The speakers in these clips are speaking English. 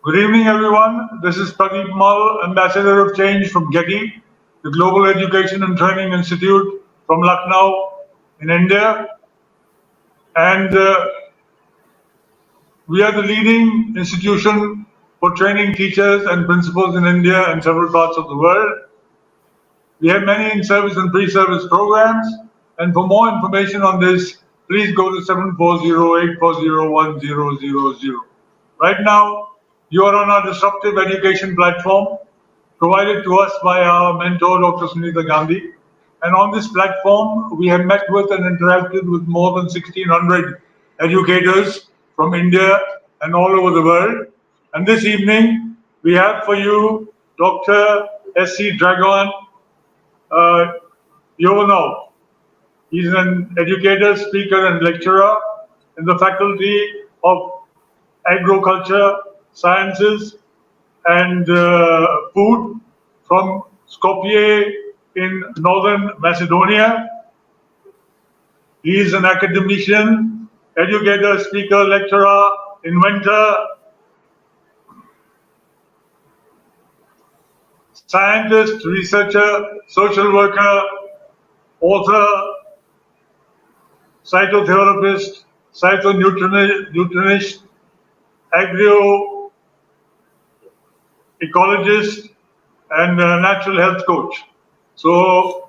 Good evening, everyone. This is Pradeep, Ambassador of Change from GETI, the Global Education and Training Institute from Lucknow in India. And we are the leading institution for training teachers and principals in India and several parts of the world. We have many in-service and pre-service programs. And for more information on this, please go to 740-840-1000. Right now, you are on our disruptive education platform provided to us by our mentor, Dr. Sunita Gandhi. And on this platform, we have met with and interacted with more than 1,600 educators from India and all over the world. And this evening, we have for you Dr. S.C. Dragan, Jovanov. He's an educator, speaker, and lecturer in the Faculty of Agroculture, Sciences, and Food from Skopje in northern Macedonia. He is an academician, educator, speaker, lecturer, inventor, scientist, researcher, social worker, author, psychotherapist, psychonutritionist, agroecologist, and natural health coach. So,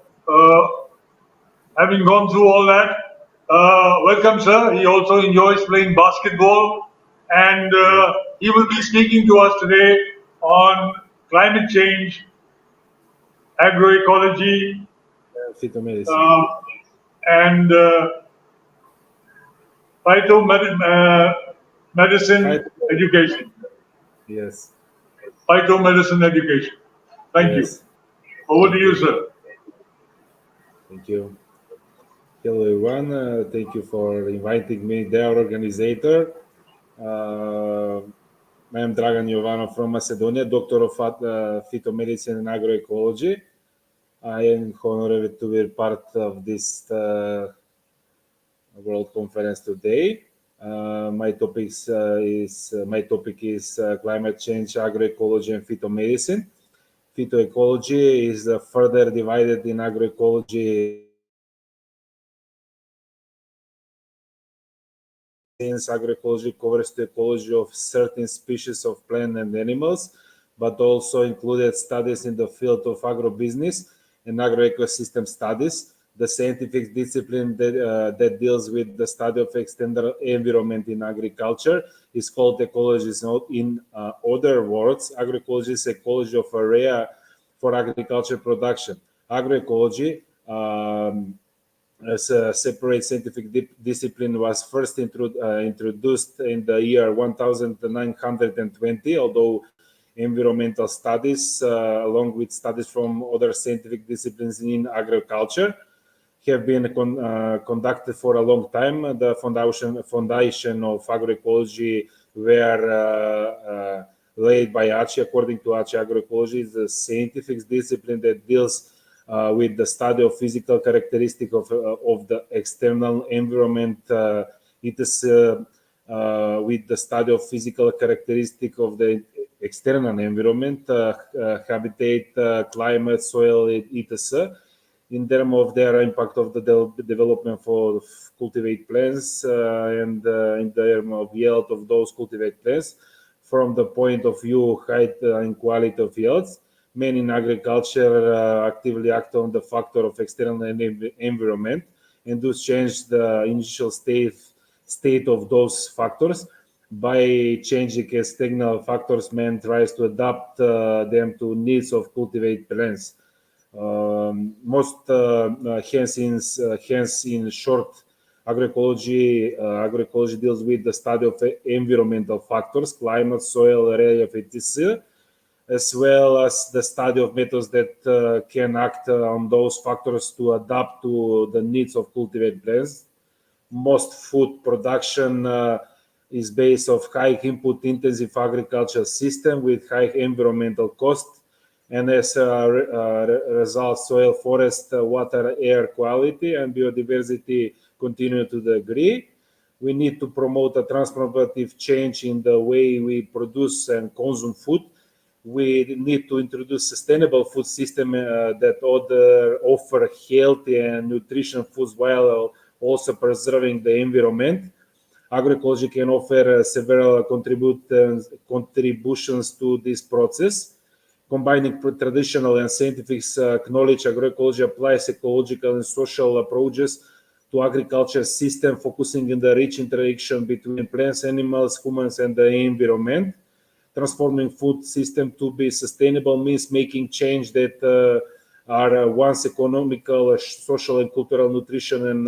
having gone through all that, welcome, sir. He also enjoys playing basketball, and he will be speaking to us today on climate change, agroecology, Phytomedicine, and phytomedicine education. Yes. Phytomedicine education. Thank you. Over to you, sir. Thank you. Hello, everyone. Thank you for inviting me, their organizer. I am Dragan Jovanov from Macedonia, Doctor of Phytomedicine and Agroecology. I am honored to be part of this World Conference today. My topic is climate change, agroecology, and phytomedicine. Phytoecology is further divided in agroecology. Since agroecology covers the ecology of certain species of plants and animals, but also included studies in the field of agrobusiness and agroecosystem studies. The scientific discipline that deals with the study of external environment in agriculture is called ecology. In other words, agroecology is ecology of area for agriculture production. Agroecology, as a separate scientific discipline, was first introduced in the year 1920, although environmental studies, along with studies from other scientific disciplines in agriculture, have been conducted for a long time. The foundation of agroecology were laid by ACI. According to ACI, agroecology is a scientific discipline that deals with the study of physical characteristics of the external environment. It is with the study of physical characteristics of the external environment, habitat, climate, soil, etc., in terms of their impact of the development for cultivate plants and in terms of yield of those cultivate plants. From the point of view height and quality of yields, men in agriculture actively act on the factor of external environment and thus change the initial state of those factors. By changing external factors, man tries to adapt them to needs of cultivate plants. Hence, in short, agroecology deals with the study of environmental factors, climate, soil, relief, etc., as well as the study of methods that can act on those factors to adapt to the needs of cultivated plants. Most food production is based on high input intensive agricultural system with high environmental cost, and as a result, soil, forest, water, air quality, and biodiversity continue to degree. we need to promote a transformative change in the way we produce and consume food. We need to introduce sustainable food system that offer healthy and nutrition foods while also preserving the environment. Agroecology can offer several contributions to this process. Combining traditional and scientific knowledge, agroecology applies ecological and social approaches to agriculture system, focusing on the rich interaction between plants, animals, humans, and the environment. Transforming food system to be sustainable means making change that are once economical, social, and cultural, nutrition, and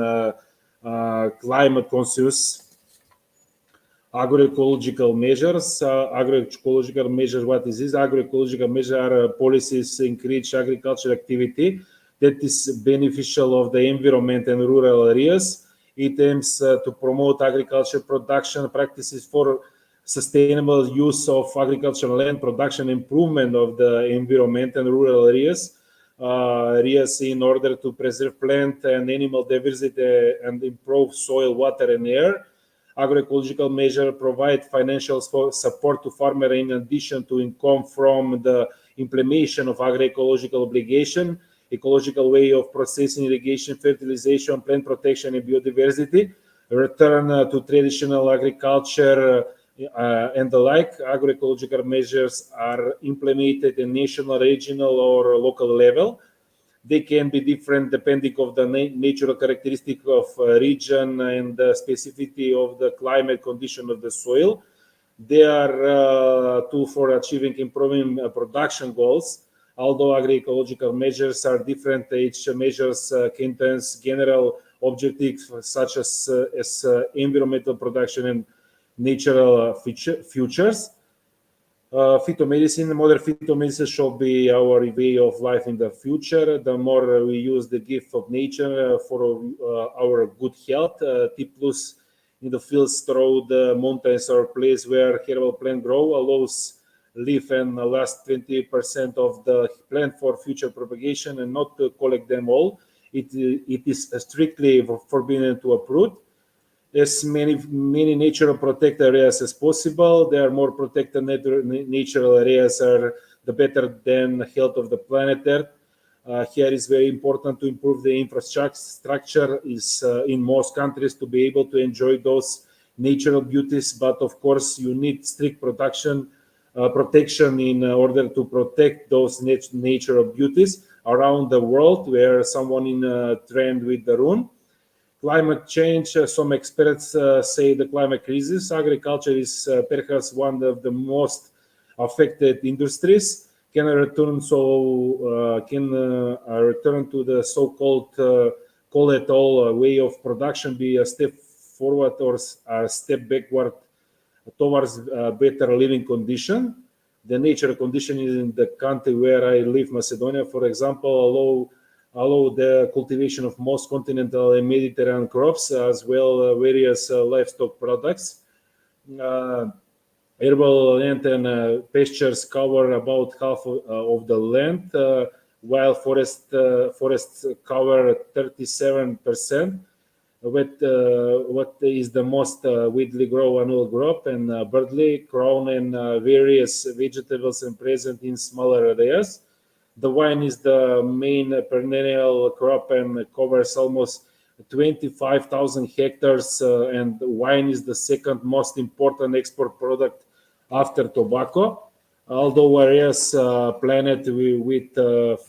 climate conscious. Agroecological measures. Agroecological measures, what is this? Agroecological measures are policies encourage agricultural activity that is beneficial of the environment and rural areas. It aims to promote agriculture production practices for sustainable use of agricultural land, production, improvement of the environment and rural areas in order to preserve plant and animal diversity and improve soil, water, and air. Agroecological measures provide financial support to farmers in addition to income from the implementation of agroecological obligation, ecological way of processing, irrigation, fertilization, plant protection, and biodiversity, return to traditional agriculture, and the like. Agroecological measures are implemented in national, regional, or local level. They can be different depending on the natural characteristic of region and the specificity of the climate condition of the soil. They are tool for achieving improving production goals. Although agroecological measures are different, each measures contains general objectives such as environmental production and natural features. Phytomedicine, modern phytomedicine should be our way of life in the future. The more we use the gift of nature for our good health, T plus in the fields through the mountains or place where herbal plant grow allows leaf and last 20% of the plant for future propagation and not to collect them all. It is strictly forbidden to uproot. As many natural protected areas as possible. There are more protected natural areas are the better than health of the planet Earth. Here is very important to improve the infrastructure is in most countries to be able to enjoy those natural beauties. But of course, you need strict protection in order to protect those natural beauties around the world. Where someone in a trend with the rune. Climate change, some experts say the climate crisis. Agriculture is perhaps one of the most affected industries. Can return to the so-called call it all way of production be a step forward or a step backward towards a better living condition? The nature condition in the country where I live, Macedonia, for example, allow the cultivation of most continental and Mediterranean crops, as well various livestock products. Herbal land and pastures cover about half of the land, while forests cover 37%. What is the most widely grown annual crop and barley, corn, and various vegetables and present in smaller areas. The wine is the main perennial crop and covers almost 25,000 hectares, and wine is the second most important export product after tobacco. Although areas planted with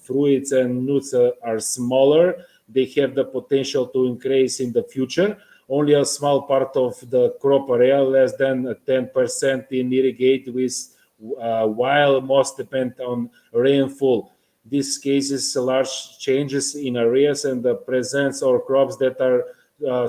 fruits and nuts are smaller, they have the potential to increase in the future. Only a small part of the crop area, less than 10%, in irrigate with, while most depend on rainfall. These cases large changes in areas and the presence or crops that are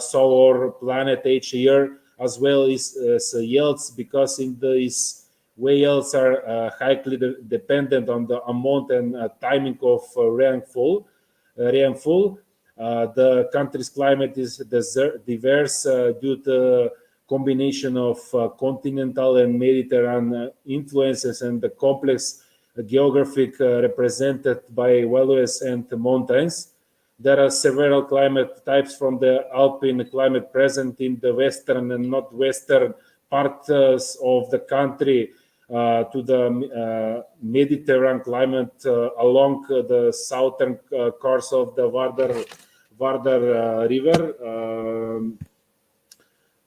sour planet each year, as well as yields, because in these yields are highly dependent on the amount and timing of rainfall. The country's climate is diverse due to combination of continental and Mediterranean influences and the complex geographic represented by valleys and mountains. There are several climate types, from the alpine climate present in the western and northwestern parts of the country to the Mediterranean climate along the southern course of the Vardar River.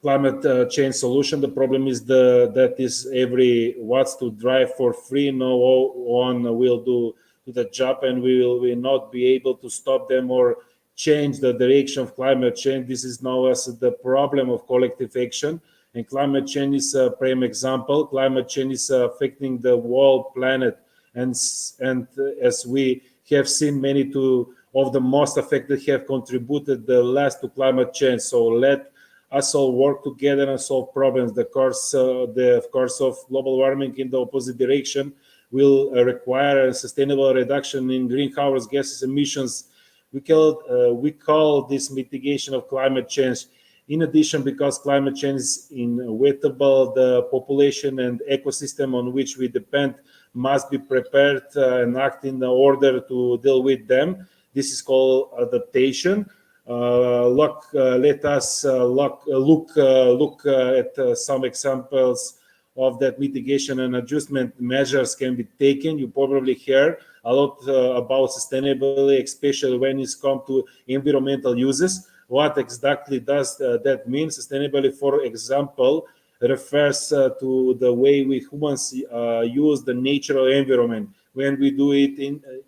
Climate change solution. The problem is that is every wants to drive for free. No one will do the job, and we will not be able to stop them or change the direction of climate change. This is now as the problem of collective action, and climate change is a prime example. Climate change is affecting the whole planet, and as we have seen, many of the most affected have contributed the less to climate change. So let us all work together and solve problems. The course of global warming in the opposite direction will require a sustainable reduction in greenhouse gases emissions. We call this mitigation of climate change. In addition, because climate change is inevitable, the population and ecosystem on which we depend must be prepared and act in order to deal with them. This is called adaptation. Let us look at some examples of that mitigation and adjustment measures can be taken. You probably heard a lot about sustainability, especially when it's come to environmental uses. What exactly does that mean? Sustainability, for example, refers to the way we humans use the natural environment. When we do it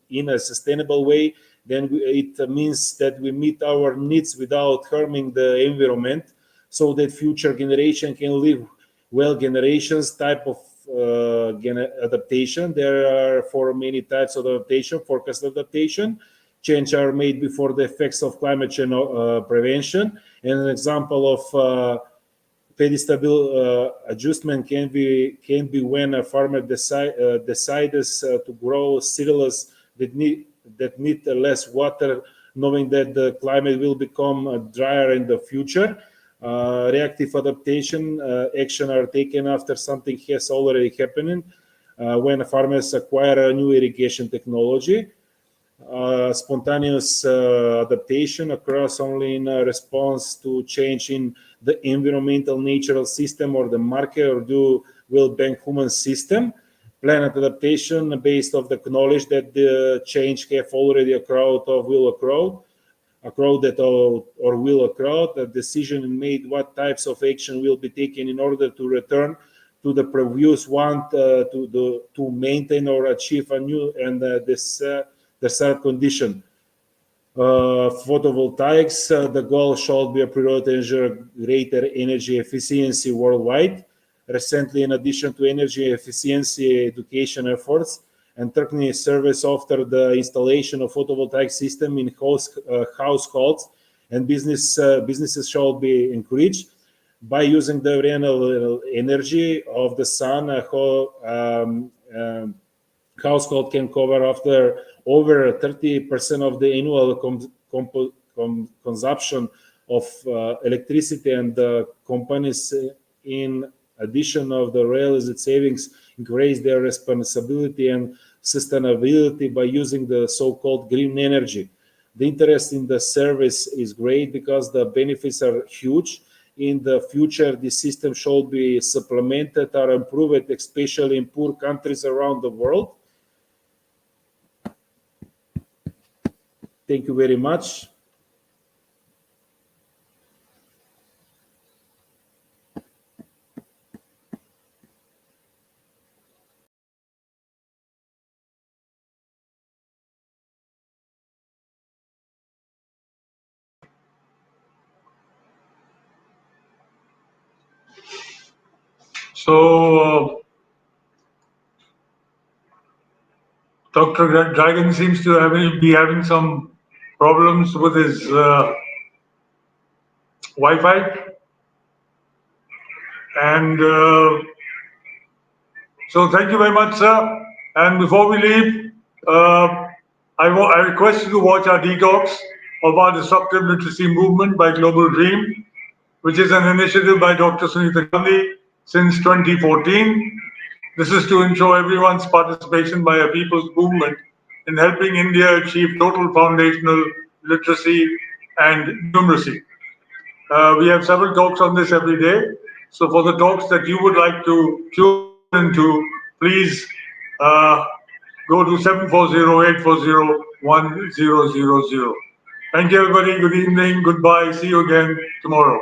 in a sustainable way, then it means that we meet our needs without harming the environment, so that future generation can live well. Generations type of adaptation. There are for many types of adaptation. Forecast adaptation. Change are made before the effects of climate change prevention. And an example of pedestal adjustment can be when a farmer decides to grow cereals that need less water, knowing that the climate will become drier in the future. Reactive adaptation action are taken after something has already happened. When farmers acquire a new irrigation technology, spontaneous adaptation occurs only in response to change in the environmental natural system or the market or will bank human system. Planned adaptation based on the knowledge that the change have already occurred or will occur, will occur. The decision made what types of action will be taken in order to return to the previous one to maintain or achieve a new and the third condition. Photovoltaics, the goal should be a priority to ensure greater energy efficiency worldwide. Recently, in addition to energy efficiency education efforts and technical service after the installation of photovoltaic system in households and businesses should be encouraged. By using the renewable energy of the sun, household can cover after over 30% of the annual consumption of electricity, and the companies in addition of the realized savings increase their responsibility and sustainability by using the so-called green energy. The interest in the service is great because the benefits are huge. In the future, the system should be supplemented or improved, especially in poor countries around the world. Thank you very much. So, Dr. Dragan seems to be having some problems with his Wi-Fi. And so thank you very much, sir. And before we leave, I request you to watch our detox of our disruptive literacy movement by Global Dream, which is an initiative by Dr. Sunita Gandhi since 2014. This is to ensure everyone's participation by a people's movement in helping India achieve total foundational literacy, and numeracy. We have several talks on this every day. So for the talks that you would like to tune into, please go to 740-840-1000. Thank you, everybody. Good evening. Goodbye. See you again tomorrow.